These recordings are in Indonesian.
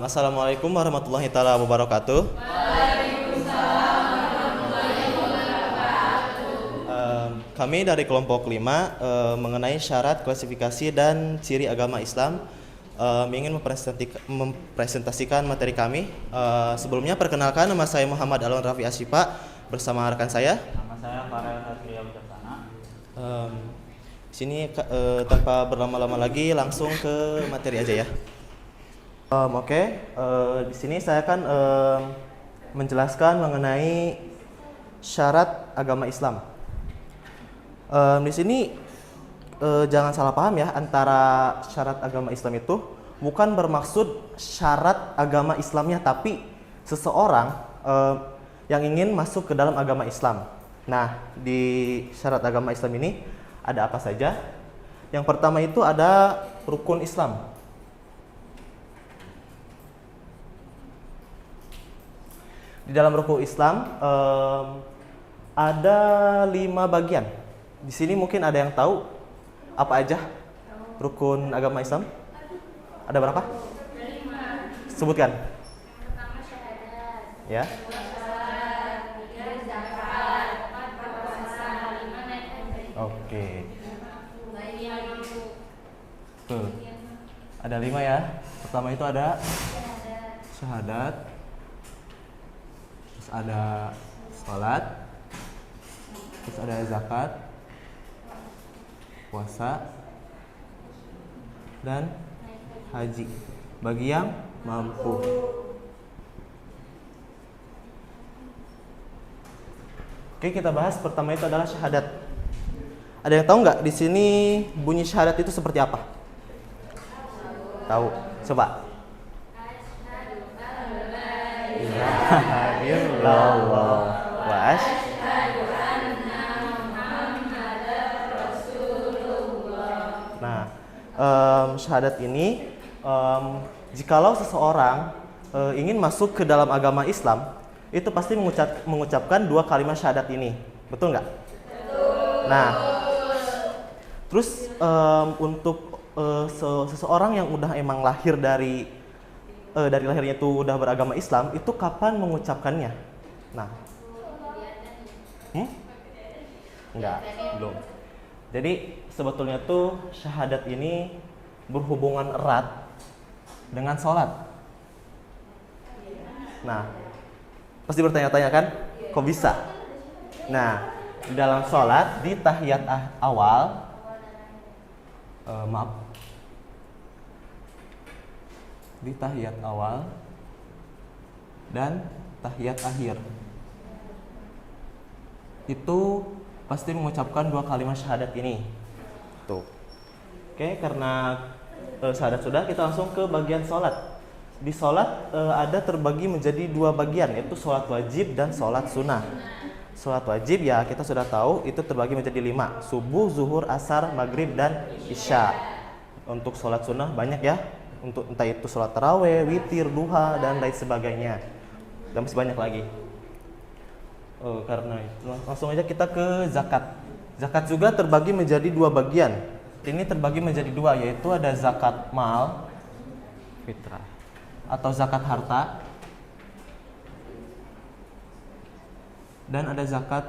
Assalamualaikum warahmatullahi taala wabarakatuh. Kami dari kelompok 5 mengenai syarat, klasifikasi dan ciri agama Islam ingin mempresentasikan materi kami. Sebelumnya perkenalkan, nama saya Muhammad Alwan Rafi Asyifa bersama rekan saya. Nama saya Farel Satria Wicaksana. Sini tanpa berlama-lama lagi langsung ke materi aja ya. Di sini saya akan menjelaskan mengenai syarat agama Islam. Di sini jangan salah paham ya, antara syarat agama Islam itu bukan bermaksud syarat agama Islamnya, tapi seseorang yang ingin masuk ke dalam agama Islam. Nah, di syarat agama Islam ini ada apa saja? Yang pertama itu ada rukun Islam. Di dalam rukun Islam ada 5 bagian. Di sini mungkin ada yang tahu apa aja rukun agama Islam? Ada berapa? 5. Sebutkan. Pertama syahadat. Ya. Salat, zakat, puasa, 5 naik haji. Oke. Tuh. Tuh. Ada 5 ya. Pertama itu ada syahadat. Terus ada salat. Terus ada zakat, puasa, dan haji bagi yang mampu. Oke, kita bahas pertama itu adalah syahadat. Ada yang tahu nggak di sini bunyi syahadat itu seperti apa? Tahu? Coba. Ilaha illallah wa asyhadu anna Muhammadar Rasulullah. Nah, syahadat ini jikalau seseorang ingin masuk ke dalam agama Islam, itu pasti mengucapkan 2 kalimat syahadat ini. Betul nggak? Betul. Nah, terus untuk seseorang yang udah emang lahir dari lahirnya itu udah beragama Islam, itu kapan mengucapkannya? Nah, enggak, belum. Jadi sebetulnya tuh syahadat ini berhubungan erat dengan sholat. Nah, pasti bertanya-tanya kan, kok bisa? Nah, di dalam sholat di tahiyat awal, di tahiyat awal dan tahiyat akhir itu pasti mengucapkan 2 kalimat syahadat ini. Tuh. Oke, karena syahadat sudah, kita langsung ke bagian sholat. Di sholat ada terbagi menjadi 2 bagian, yaitu sholat wajib dan sholat sunnah. Sholat wajib ya kita sudah tahu itu terbagi menjadi 5, subuh, zuhur, asar, maghrib, dan isya. Untuk sholat sunnah banyak ya, untuk entah itu sholat taraweh, witir, duha, dan lain sebagainya, dan masih banyak lagi. Karena itu langsung aja kita ke zakat. Zakat juga terbagi menjadi 2 bagian. Ini terbagi menjadi 2, yaitu ada zakat mal, fitrah, atau zakat harta, dan ada zakat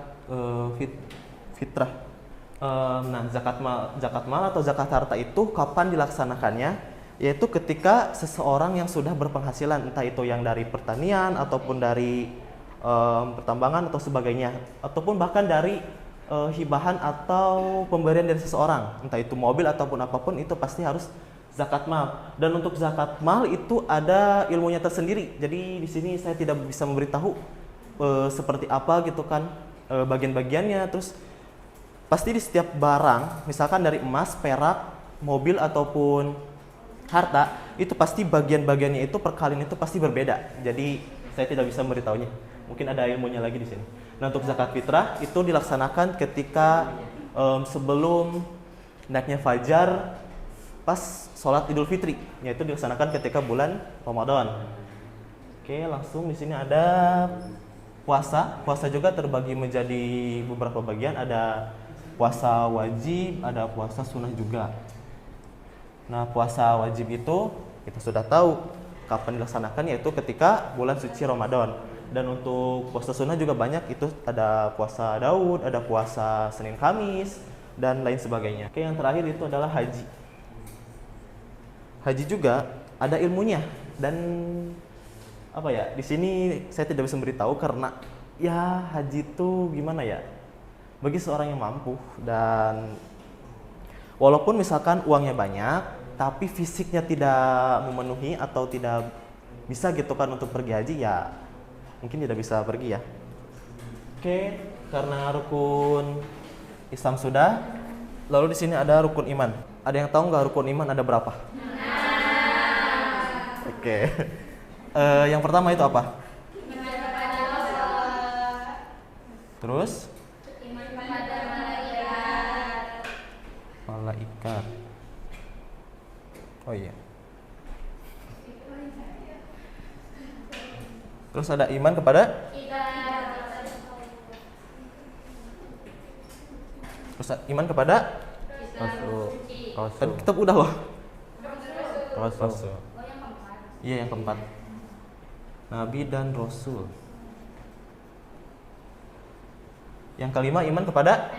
fitrah. Nah, zakat mal atau zakat harta itu kapan dilaksanakannya? Yaitu ketika seseorang yang sudah berpenghasilan, entah itu yang dari pertanian ataupun dari pertambangan atau sebagainya, ataupun bahkan dari hibahan atau pemberian dari seseorang, entah itu mobil ataupun apapun, itu pasti harus zakat mal. Dan untuk zakat mal itu ada ilmunya tersendiri. Jadi di sini saya tidak bisa memberitahu seperti apa gitu kan bagian-bagiannya. Terus pasti di setiap barang, misalkan dari emas, perak, mobil ataupun harta, itu pasti bagian-bagiannya itu perkalian itu pasti berbeda. Jadi saya tidak bisa memberitahunya. Mungkin ada ilmunya lagi di sini. Nah, untuk zakat fitrah itu dilaksanakan ketika sebelum naiknya fajar pas sholat Idul Fitri, yaitu dilaksanakan ketika bulan Ramadan. Oke, langsung di sini ada puasa. Puasa juga terbagi menjadi beberapa bagian, ada puasa wajib, ada puasa sunnah juga. Nah, puasa wajib itu kita sudah tahu kapan dilaksanakan, yaitu ketika bulan suci Ramadan. Dan untuk puasa sunnah juga banyak, itu ada puasa Daud, ada puasa Senin Kamis, dan lain sebagainya. Oke, yang terakhir itu adalah haji. Haji juga ada ilmunya, dan apa ya, di sini saya tidak bisa memberitahu karena ya haji itu gimana ya, bagi seorang yang mampu, dan walaupun misalkan uangnya banyak tapi fisiknya tidak memenuhi atau tidak bisa gitu kan untuk pergi haji, ya mungkin tidak bisa pergi ya. Oke, karena rukun Islam sudah, lalu di sini ada rukun iman. Ada yang tahu nggak rukun iman ada berapa? Oke. Yang pertama itu apa? Iman kepada Allah. Terus? Iman kepada malaikat. Malaikat. Oh iya. Terus ada iman kepada? Terus iman kepada? Tadi kita udah loh. Rasul. Iya, yang keempat. Nabi dan Rasul. Yang kelima iman kepada?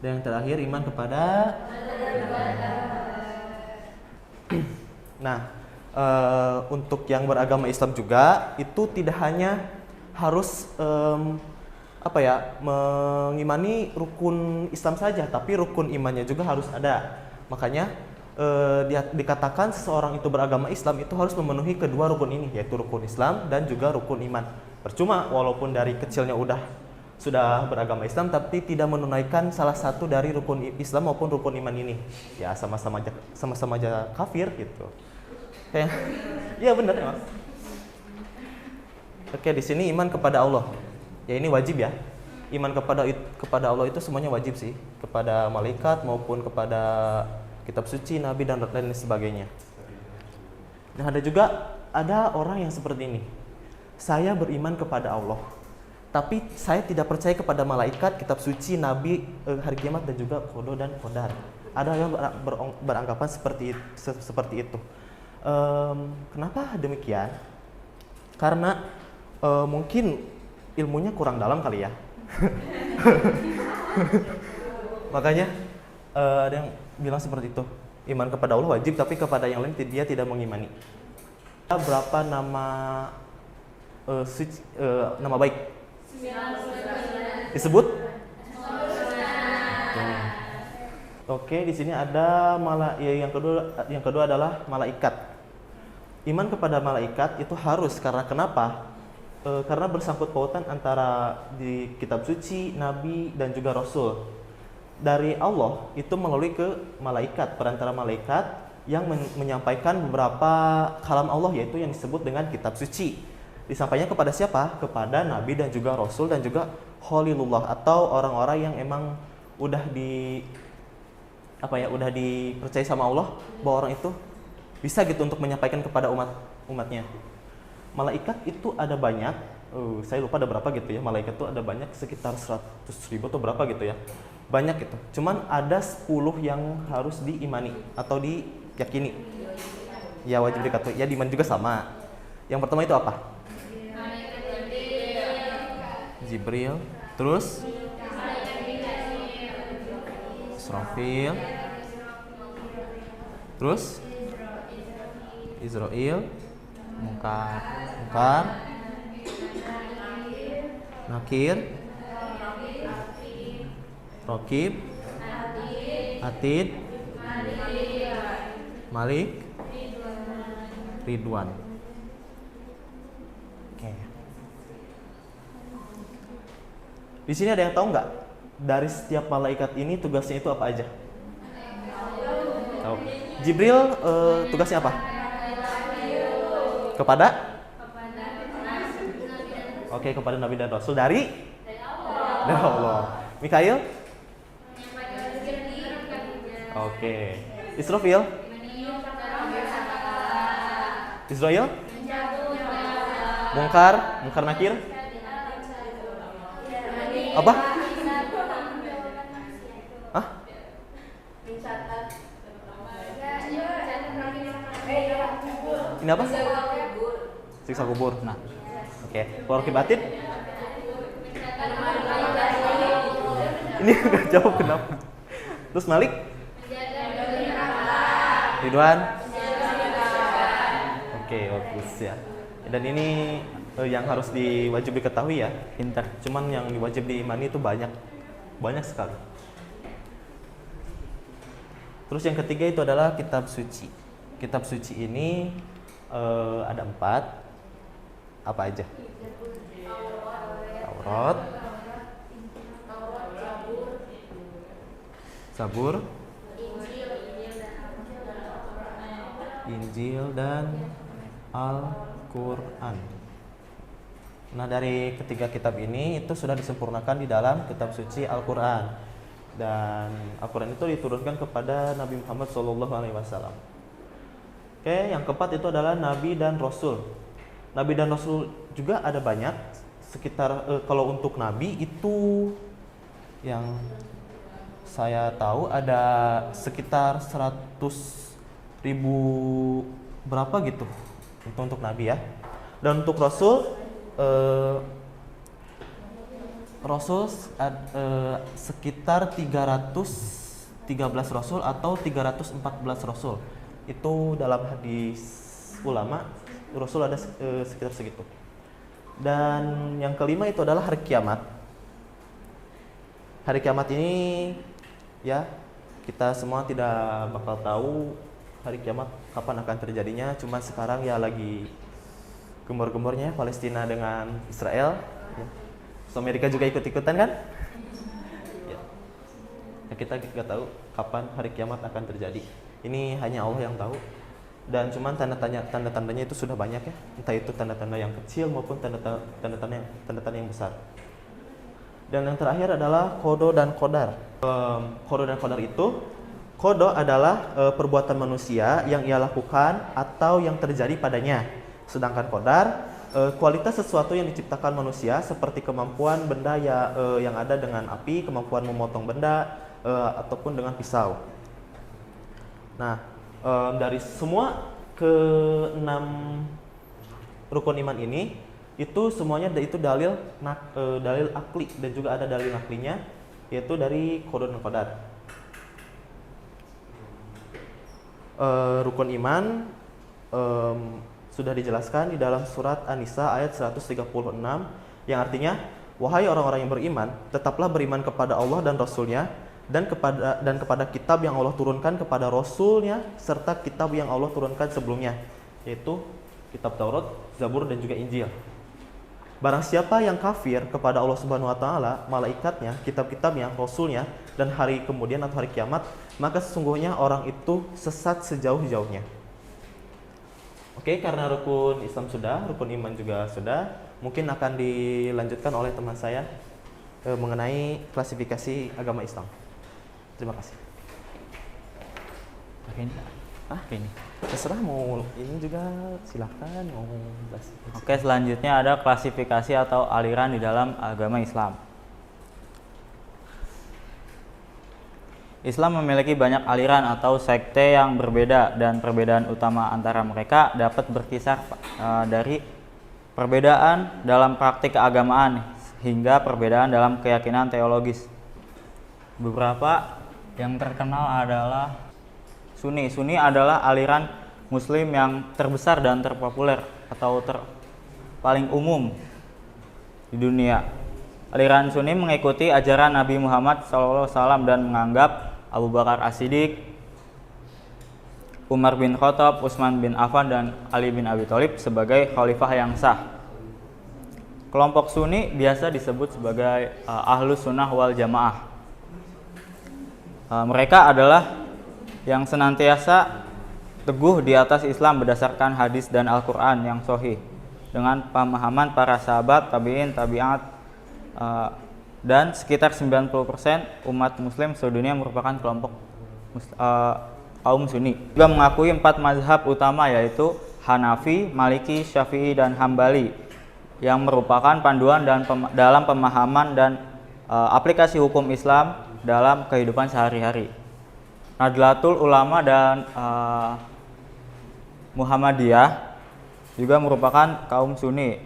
Dan yang terakhir iman kepada? Nah, untuk yang beragama Islam juga itu tidak hanya harus mengimani rukun Islam saja, tapi rukun imannya juga harus ada. Makanya dikatakan seseorang itu beragama Islam itu harus memenuhi kedua rukun ini, yaitu rukun Islam dan juga rukun iman. Percuma walaupun dari kecilnya sudah beragama Islam tapi tidak menunaikan salah satu dari rukun Islam maupun rukun iman ini, ya sama-sama aja kafir gitu. Kayak, iya benar ya Mas. Oke, di sini iman kepada Allah. Ya ini wajib ya. Iman kepada Allah itu semuanya wajib sih, kepada malaikat maupun kepada kitab suci, nabi dan lain sebagainya. Nah, ada orang yang seperti ini. Saya beriman kepada Allah, tapi saya tidak percaya kepada malaikat, kitab suci, nabi, hari kiamat dan juga qada dan qadar. Ada yang beranggapan seperti itu. Kenapa demikian? Karena mungkin ilmunya kurang dalam kali ya. Makanya ada yang bilang seperti itu. Iman kepada Allah wajib, tapi kepada yang lain dia tidak mengimani. Berapa nama nama baik disebut? Oke, di sini ada yang kedua adalah malaikat. Iman kepada malaikat itu harus, karena kenapa? Karena bersangkut pautan antara di kitab suci, nabi dan juga rasul. Dari Allah itu melalui ke malaikat, perantara malaikat yang menyampaikan beberapa kalam Allah, yaitu yang disebut dengan kitab suci. Disampaikannya kepada siapa? Kepada nabi dan juga rasul dan juga khalilullah, atau orang-orang yang emang udah dipercaya sama Allah bahwa orang itu bisa gitu untuk menyampaikan kepada umatnya. Malaikat itu ada banyak, saya lupa ada berapa gitu ya. Malaikat itu ada banyak, sekitar 100.000 atau berapa gitu ya. Banyak gitu. Cuman ada 10 yang harus diimani atau diyakini. Ya wajib dikatakan. Ya diiman juga sama. Yang pertama itu apa? Jibril. Terus? Israfil. Terus? Israel. Munkar. Nakir. Raqib. Atid. Malik. Ridwan. Oke. Di sini ada yang tahu nggak dari setiap malaikat ini tugasnya itu apa aja? Tahu. Jibril tugasnya apa? Kepada? Oke, kepada nabi dan rasul dari Allah. Mikail? Oke. Israfil? Israel? Munkar Nakir? Apa? Hah? Ini apa? Siksa kubur. Nah, oke. Kalau raqib atid? Ini nggak jawab kenapa? Terus Malik? Ridwan? Oke, bagus ya. Dan ini yang harus diwajib diketahui ya. Pinter. Cuman yang diwajib diimani itu banyak sekali. Terus yang ketiga itu adalah kitab suci. Kitab suci ini ada 4. Apa aja? Taurat, Zabur, Injil, dan Al-Quran. Nah, dari ketiga kitab ini itu sudah disempurnakan di dalam kitab suci Al-Quran. Dan Al-Quran itu diturunkan kepada Nabi Muhammad SAW. Oke, yang keempat itu adalah Nabi dan Rasul. Nabi dan Rasul juga ada banyak. Sekitar kalau untuk Nabi itu yang saya tahu ada sekitar 100.000 berapa gitu untuk Nabi ya. Dan untuk Rasul sekitar 313 Rasul atau 314 Rasul. Itu dalam hadis ulama Rasul ada sekitar segitu. Dan yang kelima itu adalah hari kiamat. Hari kiamat ini ya kita semua tidak bakal tahu hari kiamat kapan akan terjadinya. Cuma sekarang ya lagi gembar-gembornya Palestina dengan Israel ya. So, Amerika juga ikut-ikutan kan ya. Ya, kita nggak tahu kapan hari kiamat akan terjadi. Ini hanya Allah yang tahu. Dan cuman tanda-tandanya itu sudah banyak ya. Entah itu tanda-tanda yang kecil maupun tanda-tanda yang besar. Dan yang terakhir adalah kodo dan kodar. Kodo dan kodar itu, kodo adalah perbuatan manusia yang ia lakukan atau yang terjadi padanya. Sedangkan kodar, kualitas sesuatu yang diciptakan manusia seperti kemampuan benda yang ada dengan api, kemampuan memotong benda, ataupun dengan pisau. Nah, dari semua ke-6 rukun iman ini, itu semuanya itu dalil akli dan juga ada dalil naklinya, yaitu dari kodo dan kodar. Rukun iman sudah dijelaskan di dalam surat An-Nisa ayat 136 yang artinya, wahai orang-orang yang beriman, tetaplah beriman kepada Allah dan Rasul-Nya dan kepada kitab yang Allah turunkan kepada Rasul-Nya serta kitab yang Allah turunkan sebelumnya, yaitu kitab Taurat, Zabur, dan juga Injil. Barang siapa yang kafir kepada Allah Subhanahu wa taala, malaikatnya, kitab-kitabnya, Rasul-Nya, dan hari kemudian atau hari kiamat, maka sesungguhnya orang itu sesat sejauh-jauhnya. Oke, karena rukun Islam sudah, rukun iman juga sudah, mungkin akan dilanjutkan oleh teman saya mengenai klasifikasi agama Islam. Terima kasih. Ini. Terserah mau ini juga silakan mau bahas. Oke, selanjutnya ada klasifikasi atau aliran di dalam agama Islam. Islam memiliki banyak aliran atau sekte yang berbeda dan perbedaan utama antara mereka dapat berkisar dari perbedaan dalam praktik keagamaan hingga perbedaan dalam keyakinan teologis. Beberapa yang terkenal adalah Sunni. Sunni adalah aliran Muslim yang terbesar dan terpopuler atau paling umum di dunia. Aliran Sunni mengikuti ajaran Nabi Muhammad SAW dan menganggap Abu Bakar As-Siddiq, Umar bin Khattab, Utsman bin Affan, dan Ali bin Abi Thalib sebagai khalifah yang sah. Kelompok Sunni biasa disebut sebagai Ahlus Sunnah wal Jamaah. Mereka adalah yang senantiasa teguh di atas Islam berdasarkan hadis dan Al-Quran yang sahih dengan pemahaman para sahabat, tabi'in, tabi'at, dan sekitar 90% umat muslim sedunia merupakan kelompok kaum Sunni. Juga mengakui 4 mazhab utama yaitu Hanafi, Maliki, Syafi'i, dan Hambali yang merupakan panduan dalam pemahaman dan aplikasi hukum Islam dalam kehidupan sehari-hari. Nahdlatul Ulama dan Muhammadiyah juga merupakan kaum Sunni.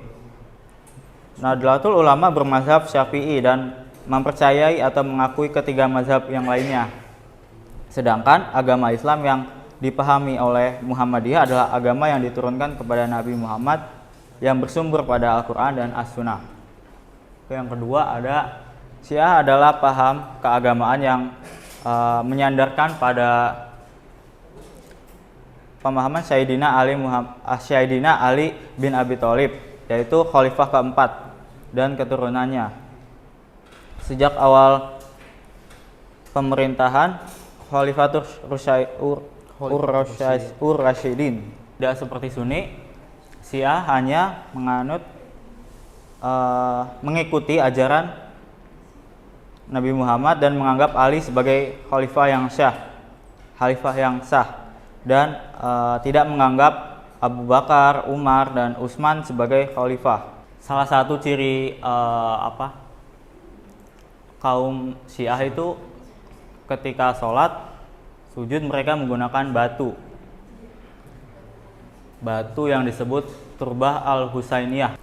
Nahdlatul Ulama bermazhab Syafi'i dan mempercayai atau mengakui ketiga mazhab yang lainnya. Sedangkan agama Islam yang dipahami oleh Muhammadiyah adalah agama yang diturunkan kepada Nabi Muhammad yang bersumber pada Al-Quran dan As-Sunnah. Yang kedua ada Syiah adalah paham keagamaan yang menyandarkan pada pemahaman Sayyidina Ali bin Abi Thalib, yaitu khalifah keempat dan keturunannya. Sejak awal pemerintahan Khalifatur Rasyidin. Tidak seperti Sunni, Syiah hanya mengikuti ajaran Nabi Muhammad dan menganggap Ali sebagai khalifah yang sah dan tidak menganggap Abu Bakar, Umar, dan Utsman sebagai khalifah. Salah satu ciri kaum Syiah itu ketika sholat sujud mereka menggunakan batu yang disebut Turbah al-Husainiyah.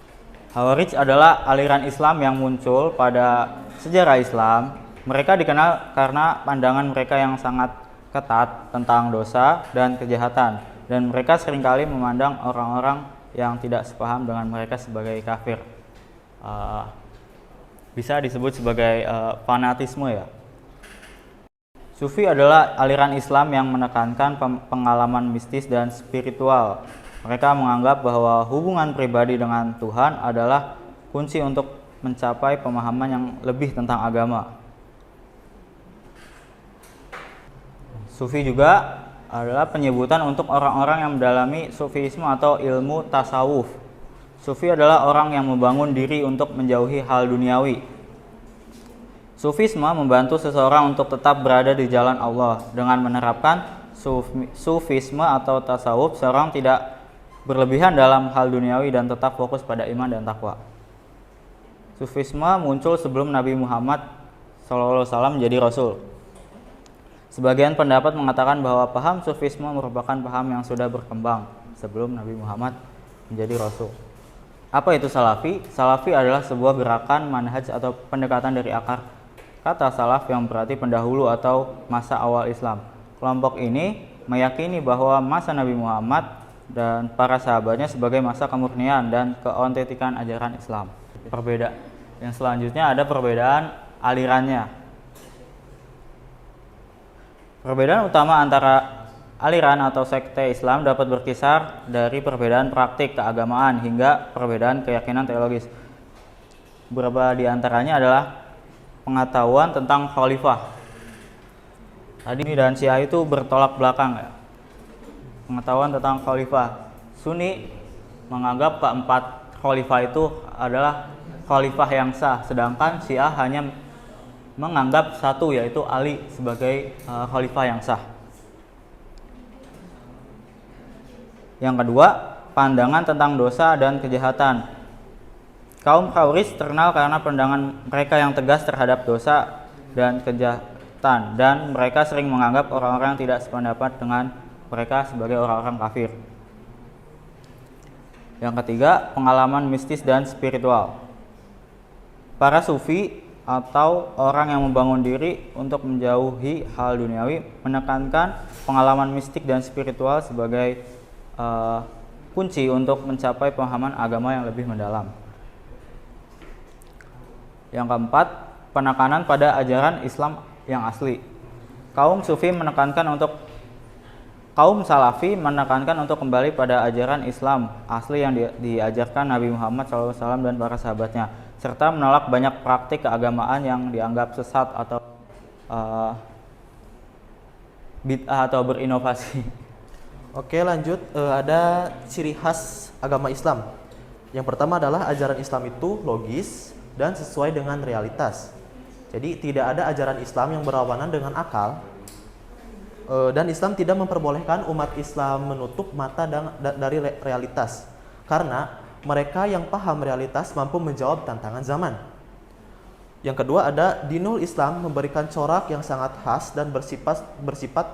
Khawarij adalah aliran Islam yang muncul pada sejarah Islam. Mereka dikenal karena pandangan mereka yang sangat ketat tentang dosa dan kejahatan, dan mereka seringkali memandang orang-orang yang tidak sepaham dengan mereka sebagai kafir. Bisa disebut sebagai fanatisme ya. Sufi adalah aliran Islam yang menekankan pengalaman mistis dan spiritual. Mereka menganggap bahwa hubungan pribadi dengan Tuhan adalah kunci untuk mencapai pemahaman yang lebih tentang agama. Sufi juga adalah penyebutan untuk orang-orang yang mendalami sufisme atau ilmu tasawuf. Sufi adalah orang yang membangun diri untuk menjauhi hal duniawi. Sufisme membantu seseorang untuk tetap berada di jalan Allah. Dengan menerapkan sufisme atau tasawuf, seorang tidak berlebihan dalam hal duniawi dan tetap fokus pada iman dan takwa. Sufisme muncul sebelum Nabi Muhammad SAW menjadi Rasul. Sebagian pendapat mengatakan bahwa paham sufisme merupakan paham yang sudah berkembang sebelum Nabi Muhammad menjadi Rasul. Apa itu salafi? Salafi adalah sebuah gerakan manhaj atau pendekatan dari akar kata salaf yang berarti pendahulu atau masa awal Islam. Kelompok ini meyakini bahwa masa Nabi Muhammad dan para sahabatnya sebagai masa kemurnian dan keautentikan ajaran Islam. Yang selanjutnya ada perbedaan alirannya. Perbedaan utama antara aliran atau sekte Islam dapat berkisar dari perbedaan praktik keagamaan hingga perbedaan keyakinan teologis. Beberapa di antaranya adalah pengetahuan tentang khalifah. Tadi dan Syiah itu bertolak belakang ya. Pengetahuan tentang khalifah. Sunni menganggap keempat khalifah itu adalah khalifah yang sah, sedangkan Syiah hanya menganggap satu, yaitu Ali sebagai khalifah yang sah. Yang kedua, pandangan tentang dosa dan kejahatan. Kaum Khawarij terkenal karena pandangan mereka yang tegas terhadap dosa dan kejahatan, dan mereka sering menganggap orang-orang yang tidak sependapat dengan mereka sebagai orang-orang kafir. Yang ketiga, pengalaman mistis dan spiritual. Para sufi atau orang yang membangun diri untuk menjauhi hal duniawi menekankan pengalaman mistik dan spiritual sebagai kunci untuk mencapai pemahaman agama yang lebih mendalam. Yang keempat, penekanan pada ajaran Islam yang asli. Kaum Salafi menekankan untuk kembali pada ajaran Islam asli yang diajarkan Nabi Muhammad SAW dan para sahabatnya, serta menolak banyak praktik keagamaan yang dianggap sesat atau bid'ah atau berinovasi. Oke, lanjut. Ada ciri khas agama Islam. Yang pertama adalah ajaran Islam itu logis dan sesuai dengan realitas. Jadi tidak ada ajaran Islam yang berlawanan dengan akal, dan Islam tidak memperbolehkan umat Islam menutup mata dari realitas, karena mereka yang paham realitas mampu menjawab tantangan zaman. Yang kedua ada dinul Islam memberikan corak yang sangat khas dan bersifat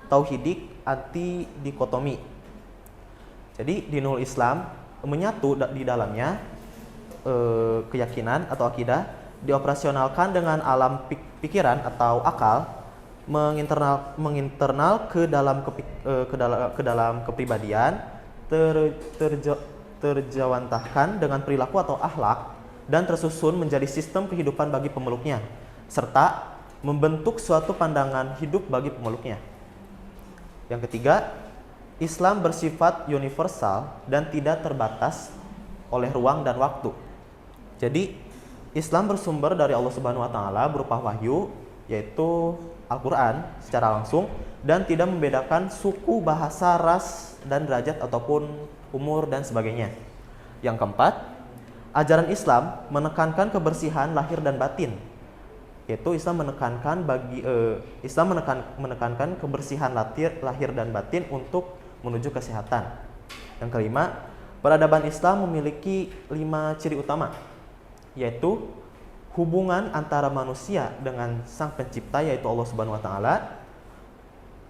tauhidik, anti dikotomi. Jadi dinul Islam menyatu di dalamnya keyakinan atau akidah dioperasionalkan dengan alam pikiran atau akal, menginternal ke dalam kepribadian, terjawantahkan dengan perilaku atau akhlak, dan tersusun menjadi sistem kehidupan bagi pemeluknya, serta membentuk suatu pandangan hidup bagi pemeluknya. Yang ketiga, Islam bersifat universal dan tidak terbatas oleh ruang dan waktu. Jadi Islam bersumber dari Allah Subhanahu wa taala berupa wahyu, yaitu Al-Qur'an secara langsung, dan tidak membedakan suku, bahasa, ras, dan derajat ataupun umur dan sebagainya. Yang keempat, ajaran Islam menekankan kebersihan lahir dan batin, yaitu Islam menekankan kebersihan lahir dan batin untuk menuju kesehatan. Yang kelima, peradaban Islam memiliki 5 ciri utama, yaitu hubungan antara manusia dengan Sang Pencipta, yaitu Allah Subhanahu wa taala,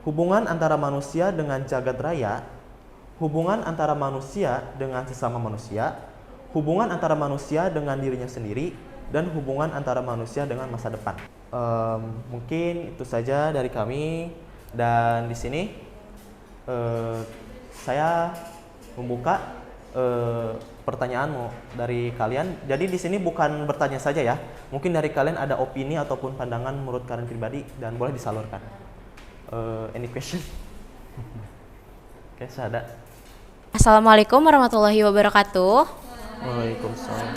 hubungan antara manusia dengan jagat raya, hubungan antara manusia dengan sesama manusia, hubungan antara manusia dengan dirinya sendiri, dan hubungan antara manusia dengan masa depan. Mungkin itu saja dari kami, dan di sini saya membuka pertanyaanmu dari kalian. Jadi di sini bukan bertanya saja ya. Mungkin dari kalian ada opini ataupun pandangan menurut kalian pribadi dan boleh disalurkan. Any question? Oke, ada. Assalamualaikum warahmatullahi wabarakatuh. Waalaikumsalam.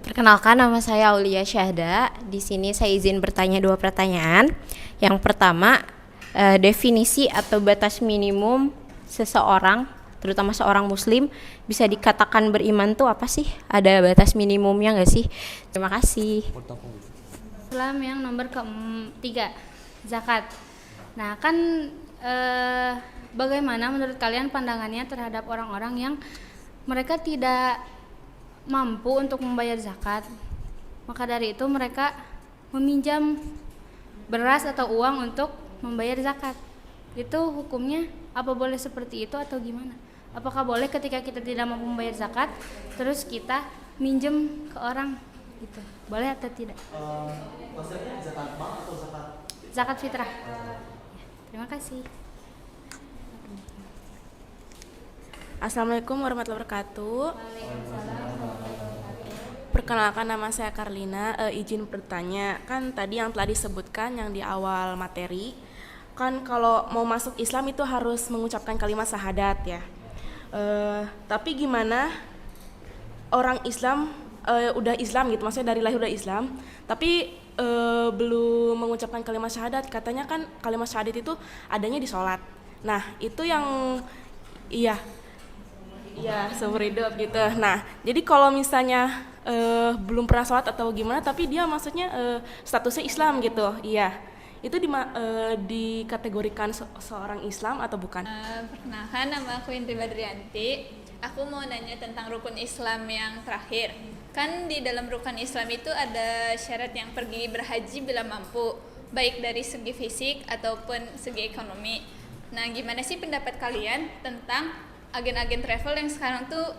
Perkenalkan, nama saya Aulia Syahda. Di sini saya izin bertanya 2 pertanyaan. Yang pertama, definisi atau batas minimum seseorang, terutama seorang muslim, bisa dikatakan beriman tuh apa sih? Ada batas minimumnya nggak sih? Terima kasih. Islam yang nomor ke-3, zakat. Nah, kan bagaimana menurut kalian pandangannya terhadap orang-orang yang mereka tidak mampu untuk membayar zakat? Maka dari itu mereka meminjam beras atau uang untuk membayar zakat. Itu hukumnya apa boleh seperti itu atau gimana? Apakah boleh ketika kita tidak mampu membayar zakat, terus kita minjem ke orang gitu? Boleh atau tidak? Maksudnya zakat mal atau zakat? Zakat fitrah. Terima kasih. Assalamualaikum warahmatullahi wabarakatuh. Perkenalkan, nama saya Karlina. Izin bertanya, kan tadi yang telah disebutkan yang di awal materi, kan kalau mau masuk Islam itu harus mengucapkan kalimat syahadat ya. Tapi gimana orang Islam udah Islam gitu, maksudnya dari lahir udah Islam, tapi belum mengucapkan kalimat syahadat. Katanya kan kalimat syahadat itu adanya di sholat. Nah itu yang iya seumur hidup gitu. Nah jadi kalau misalnya belum pernah sholat atau gimana, tapi dia maksudnya statusnya Islam gitu, iya, itu dikategorikan seorang Islam atau bukan? Perkenalkan, nama aku Indri Badrianti. Aku mau nanya tentang rukun Islam yang terakhir. Kan di dalam rukun Islam itu ada syarat yang pergi berhaji bila mampu, baik dari segi fisik ataupun segi ekonomi. Nah, gimana sih pendapat kalian tentang agen-agen travel yang sekarang tuh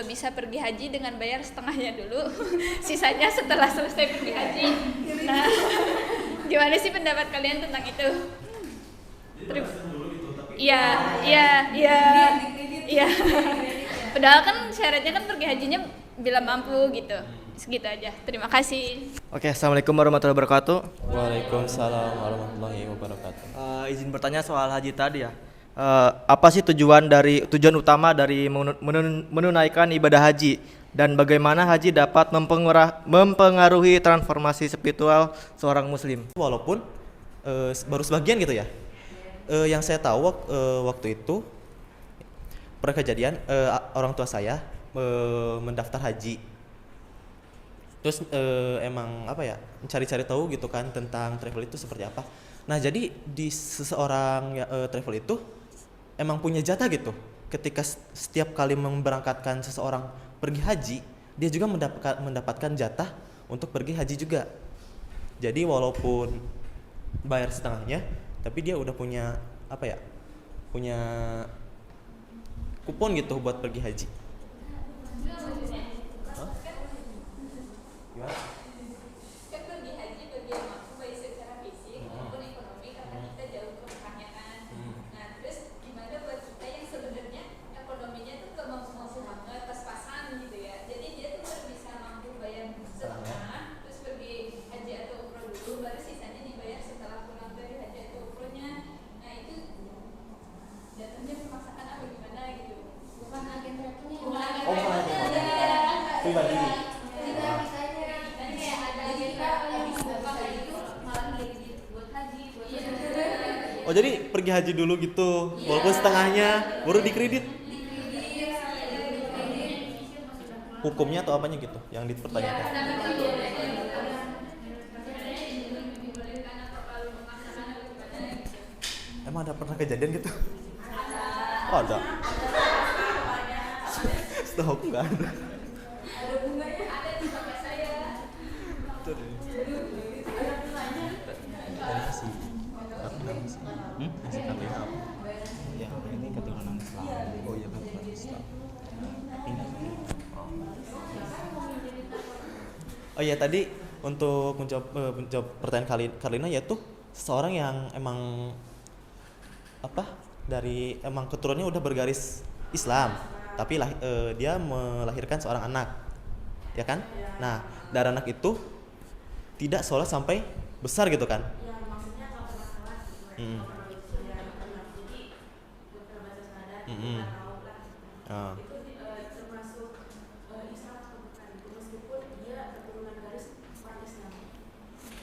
bisa pergi haji dengan bayar setengahnya dulu, sisanya setelah selesai pergi haji. Nah, gimana sih pendapat kalian tentang itu? Iya. Padahal kan syaratnya kan pergi hajinya bila mampu gitu. Segitu aja. Terima kasih. Oke, assalamualaikum warahmatullahi wabarakatuh. Waalaikumsalam warahmatullahi wabarakatuh. Izin bertanya soal haji tadi ya. Apa sih tujuan utama dari menunaikan ibadah haji, dan bagaimana haji dapat mempengaruhi transformasi spiritual seorang muslim? Walaupun baru sebagian gitu ya. Yang saya tahu waktu itu pernah kejadian orang tua saya mendaftar haji. Terus emang apa ya, mencari-cari tahu gitu kan tentang travel itu seperti apa. Nah jadi di seseorang travel itu emang punya jatah gitu. Ketika setiap kali memberangkatkan seseorang pergi haji, dia juga mendapatkan jatah untuk pergi haji juga. Jadi walaupun bayar setengahnya, tapi dia udah punya apa ya, punya kupon gitu buat pergi haji. Hah? Gimana? Kan pergi haji bagi yang mampu baik secara fisik maupun ekonomi karena kita jauh ke Mekahnya kan. Nah terus gimana buat kita yang sebenarnya ekonominya tuh gak mampu banget pas-pasan gitu ya. Jadi dia tuh baru bisa mampu bayar setengah terus pergi haji atau umroh dulu baru sisanya dibayar setelah pulang dari haji atau umrohnya. Nah itu jatuhnya pemasakan apa gimana gitu. Bukan agen travelnya. Oh, bukan agen. Pribadi. Oh jadi pergi haji dulu gitu, walaupun setengahnya baru dikredit. Hukumnya atau apanya gitu yang dipertanyakan? Emang ada pernah kejadian gitu? Oh, ada. Setahu aku nggak ada. Nasi Karlina apa? Ya, ini keturunan Islam. Oh iya betul. Oh iya tadi untuk menjawab pertanyaan Karlina yaitu seseorang yang emang dari emang keturunannya udah bergaris Islam, tapi dia melahirkan seorang anak, ya kan? Nah dari anak itu tidak sholat sampai besar gitu kan?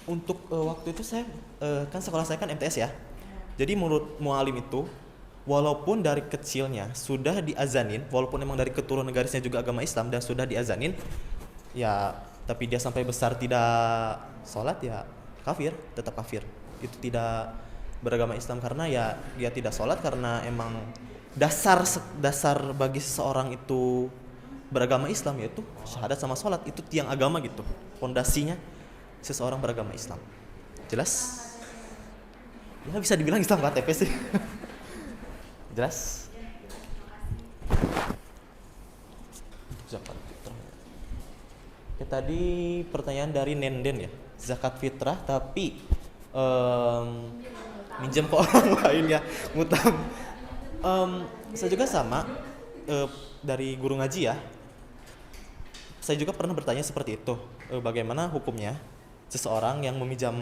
Untuk waktu itu saya kan sekolah saya kan MTS ya. Jadi menurut mualim itu walaupun dari kecilnya sudah diazanin, walaupun memang dari keturunan garisnya juga agama Islam dan sudah diazanin, ya tapi dia sampai besar tidak sholat ya kafir, tetap kafir. Itu tidak beragama Islam karena ya dia tidak sholat karena emang dasar bagi seseorang itu beragama Islam yaitu syahadat sama sholat, itu tiang agama gitu, fondasinya seseorang beragama Islam. Jelas? Ya bisa dibilang Islam KTP sih. Jelas? Zakat fitrah. Ya, tadi pertanyaan dari Nenden ya, zakat fitrah tapi minjem ke orang lain ya, ngutang. Saya juga sama dari guru ngaji ya. Saya juga pernah bertanya seperti itu. Bagaimana hukumnya seseorang yang meminjam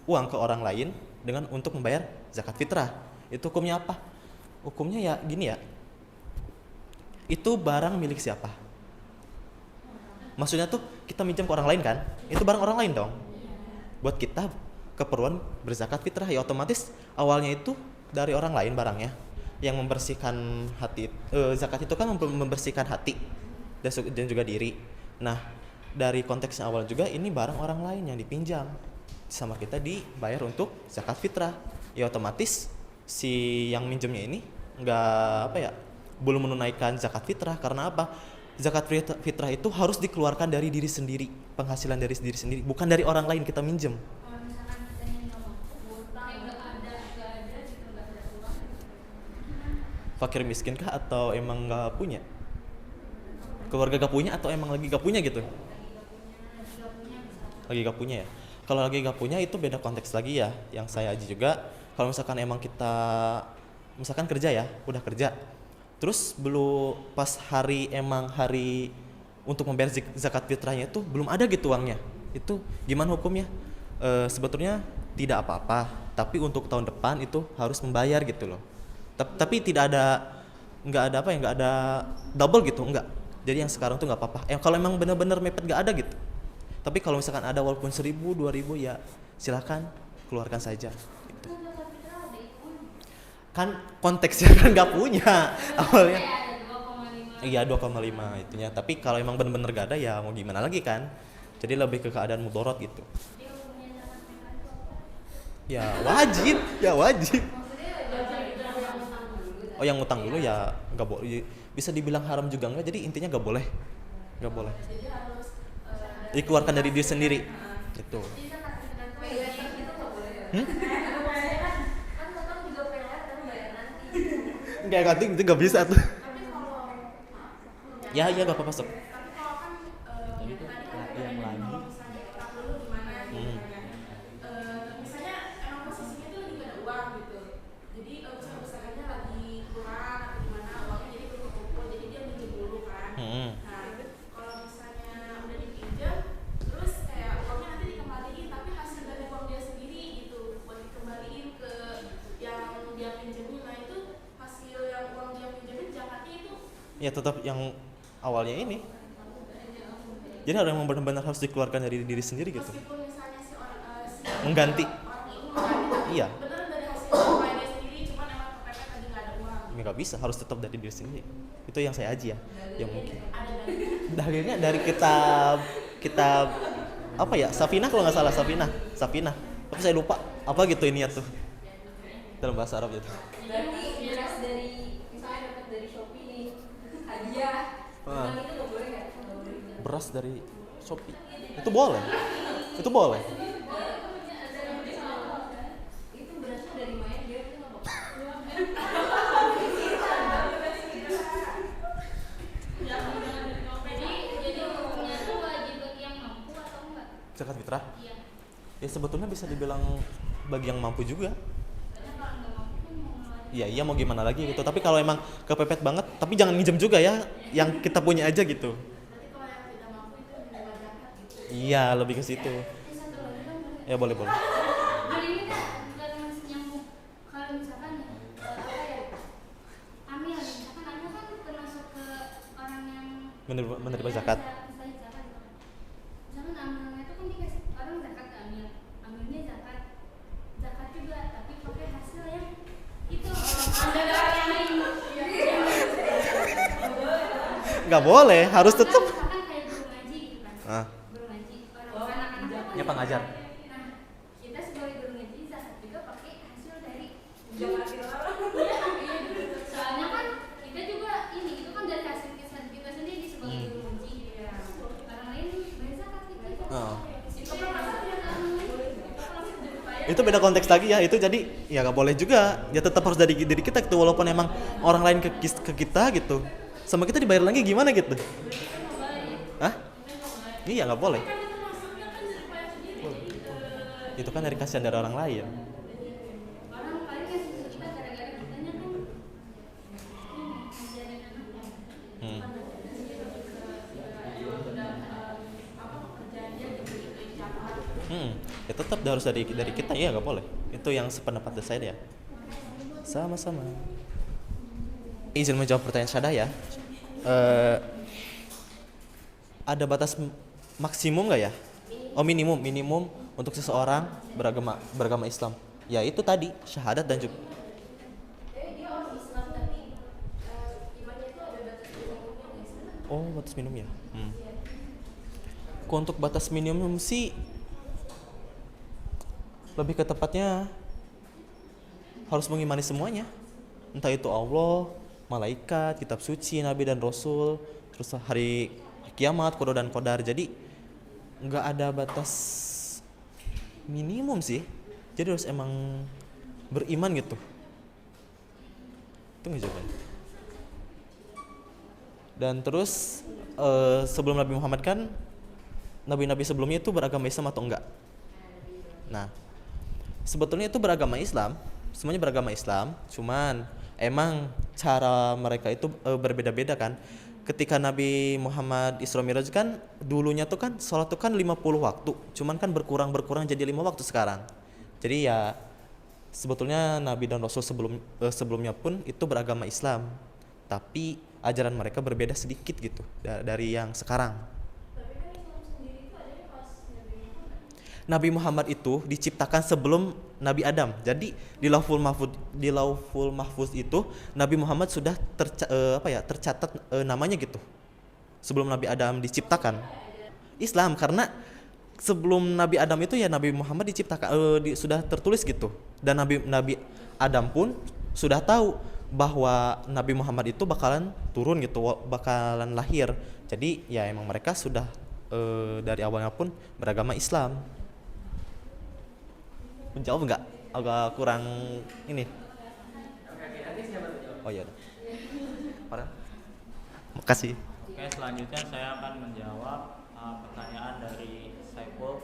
uang ke orang lain dengan untuk membayar zakat fitrah? Itu hukumnya apa? Hukumnya ya gini ya. Itu barang milik siapa? Maksudnya tuh kita minjam ke orang lain kan? Itu barang orang lain dong. Buat kita keperluan berzakat fitrah ya otomatis awalnya itu dari orang lain barangnya. Yang membersihkan hati, zakat itu kan membersihkan hati dan juga diri. Nah dari konteks awal juga ini barang orang lain yang dipinjam sama kita dibayar untuk zakat fitrah. Ya otomatis si yang minjemnya ini belum menunaikan zakat fitrah karena apa? Zakat fitrah itu harus dikeluarkan dari diri sendiri, penghasilan dari diri sendiri, bukan dari orang lain kita minjem. Fakir miskin kah atau emang nggak punya? Keluarga gak punya atau emang lagi gak punya gitu? Lagi gak punya ya. Kalau lagi gak punya itu beda konteks lagi ya. Yang saya aja juga. Kalau misalkan emang kita misalkan kerja ya, udah kerja. Terus belum pas hari untuk membayar zakat fitrahnya itu belum ada gitu uangnya. Itu gimana hukumnya? Sebetulnya tidak apa-apa. Tapi untuk tahun depan itu harus membayar gitu loh. Tapi nggak ada double gitu, enggak. Jadi yang sekarang tuh nggak apa-apa. Kalau emang benar-benar mepet nggak ada gitu. Tapi kalau misalkan ada walaupun 1.000, 2.000 ya silakan keluarkan saja. Gitu. Kan konteksnya kan nggak punya awalnya. Iya 2,5 itunya. Tapi kalau emang benar-benar nggak ada ya mau gimana lagi kan. Jadi lebih ke keadaan mudorot gitu. Ya wajib. Oh yang ngutang dulu ya nggak boleh, bisa dibilang haram juga nggak, jadi intinya nggak boleh. Dikeluarkan dari diri sendiri, gitu. Nggak itu nggak bisa tuh. Ya gak apa-apa stop. Tapi kalau kan Tadi tuh tadi kan yang ada lagi. kalau misalnya perang dulu gimana gitu kan ya. Misalnya emang posisinya tuh lagi gak ada uang gitu. Jadi usaha-usahanya lagi kurang atau gimana uangnya jadi berkumpul jadi dia minjem dulu kan. Nah, kalau misalnya udah dipinjam terus kayak uangnya nanti dikembaliin tapi hasil dari uang dia sendiri gitu buat dikembaliin ke yang dia pinjemin. Nah, itu hasil yang uang dia pinjemin zakatnya itu Ya tetap yang awalnya ini. Jadi ada yang benar-benar harus dikeluarkan dari diri sendiri gitu. meskipun misalnya si orang Mengganti. orang itu mengganti Iya. beneran dari hasil usaha dia sendiri cuman emang kepepet tadi nggak ada uang. Ya nggak bisa, harus tetap dari diri sendiri. Itu yang saya aji ya, yang mungkin. Ada dari Dalilnya dari kitab apa ya? Safinah kalau nggak salah, Safinah. Tapi saya lupa apa gitu ini ya tuh. Dalam bahasa Arab itu. Berarti beras dari misalnya dapat dari Shopee nih hadiah, Ah. itu nggak boleh nggak? Beras dari Shopee. Itu boleh. Itu boleh. Itu berasnya dari mana dia itu nggak apa-apa. Jadi hukumnya tuh wajib bagi yang mampu atau enggak? Zakat fitrah. Iya. Ya sebetulnya bisa dibilang bagi yang mampu juga. Karena kalau nggak mampu kan mau ngeluarin. Iya mau gimana lagi gitu. Tapi kalau emang kepepet banget, tapi jangan minjem juga ya, yang kita punya aja gitu. berarti kalau yang tidak mampu itu menerima zakat gitu. Iya lebih ke situ. Satu lagi kan Ya boleh. Jadi ini kan bukan nyambung. Kalau misalkan apa ya? Amil, misalkan amil kan termasuk ke orang yang Menerima zakat. Misalnya zakat gitu kan. Misalkan amilnya itu kan dikasih orang zakat ke amil. Amilnya zakat. Zakat juga tapi pakai hasil yang itu ada yang lain. Nggak boleh, harus tetap. Misalkan kayak guru ngaji gitu kan. Ah, Guru ngaji orang anak-anak kan ya pengajar. Nah, kita sebagai guru ngaji zakat juga pakai hasil dari soalnya kan kita juga ini itu kan dari hasil kita sendiri sebagai guru ngaji. Orang lain bayar zakat kita. Oh. Itu kan maksudnya Itu beda konteks lagi ya. Itu jadi ya nggak boleh juga. Ya tetap harus dari diri kita gitu. Walaupun emang orang lain ke kita gitu. Sama kita dibayar lagi gimana gitu? Hah? Iya nggak boleh. Itu kan dari kasihan dari orang lain. orang lain kasih ke kita gara-gara kitanya kan ngajarin anaknya. Hmm. Ya tetap harus dari kita ya nggak boleh. Itu yang sependapat dengan saya ya. Sama-sama. Izin menjawab pertanyaan Syada ya. Ada batas maksimum nggak ya? Oh minimum untuk seseorang beragama Islam. Ya itu tadi syahadat dan juga. Dia orang Islam tapi imannya itu ada batas minimumnya nggak sih? Oh batas minimum ya. Untuk batas minimum sih lebih ke tepatnya harus mengimani semuanya. Entah itu Allah, malaikat, kitab suci, nabi dan rasul, terus hari kiamat, qada dan qadar. Jadi nggak ada batas minimum sih. Jadi harus emang beriman gitu. Itu nggak jawabannya. Dan terus sebelum Nabi Muhammad kan nabi-nabi sebelumnya itu beragama Islam atau enggak? Nah, sebetulnya itu beragama Islam, semuanya beragama Islam, cuman emang cara mereka itu berbeda-beda kan. Ketika Nabi Muhammad Isra Miraj kan dulunya tuh kan sholat tuh kan 50 waktu, cuman kan berkurang jadi 5 waktu sekarang. Jadi ya sebetulnya Nabi dan Rasul sebelumnya pun itu beragama Islam, tapi ajaran mereka berbeda sedikit gitu dari yang sekarang. Nabi Muhammad itu diciptakan sebelum Nabi Adam. Jadi di Lauhul Mahfuz itu Nabi Muhammad sudah tercatat namanya gitu. Sebelum Nabi Adam diciptakan. Islam karena sebelum Nabi Adam itu ya Nabi Muhammad diciptakan sudah tertulis gitu. Dan Nabi Adam pun sudah tahu bahwa Nabi Muhammad itu bakalan turun gitu, bakalan lahir. Jadi ya emang mereka sudah dari awalnya pun beragama Islam. Menjawab nggak? Agak kurang ini. Oh iya. Makasih. Oke, selanjutnya saya akan menjawab pertanyaan dari Saiful.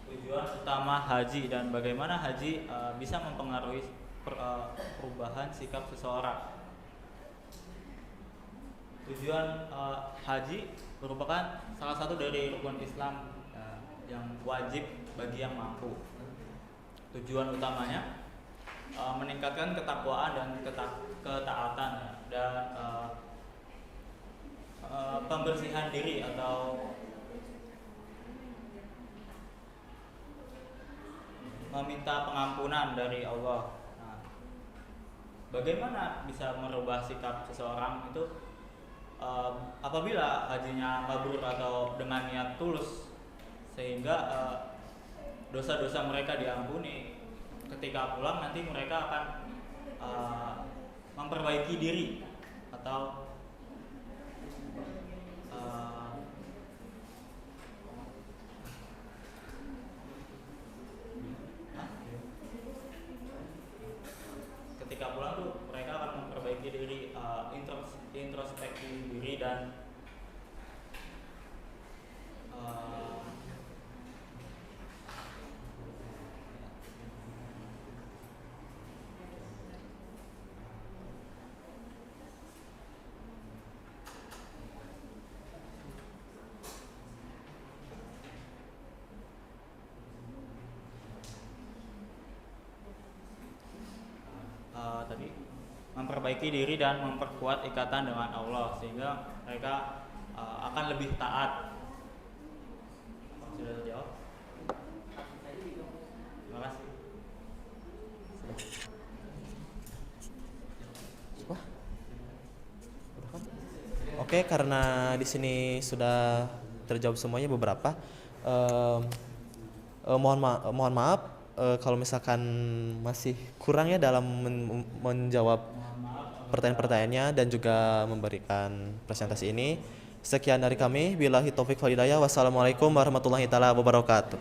Tujuan utama haji dan bagaimana haji bisa mempengaruhi perubahan sikap seseorang. Tujuan haji merupakan salah satu dari rukun Islam yang wajib bagi yang mampu. Tujuan utamanya meningkatkan ketakwaan dan ketaatan dan pembersihan diri atau meminta pengampunan dari Allah. Nah, bagaimana bisa merubah sikap seseorang itu apabila hajinya mabrur atau dengan niat tulus, sehingga dosa-dosa mereka diampuni. Ketika pulang nanti mereka akan memperbaiki diri atau ketika pulang tuh mereka akan memperbaiki diri, introspeksi diri dan tadi memperbaiki diri dan memperkuat ikatan dengan Allah sehingga mereka akan lebih taat. Sudah terjawab? Terima kasih. Wah. Udah kan? Oke, karena di sini sudah terjawab semuanya beberapa. Mohon maaf kalau misalkan masih kurang ya dalam menjawab pertanyaan-pertanyaannya dan juga memberikan presentasi ini. Sekian dari kami. Billahi taufik wal hidayah. Wassalamualaikum warahmatullahi taala wabarakatuh.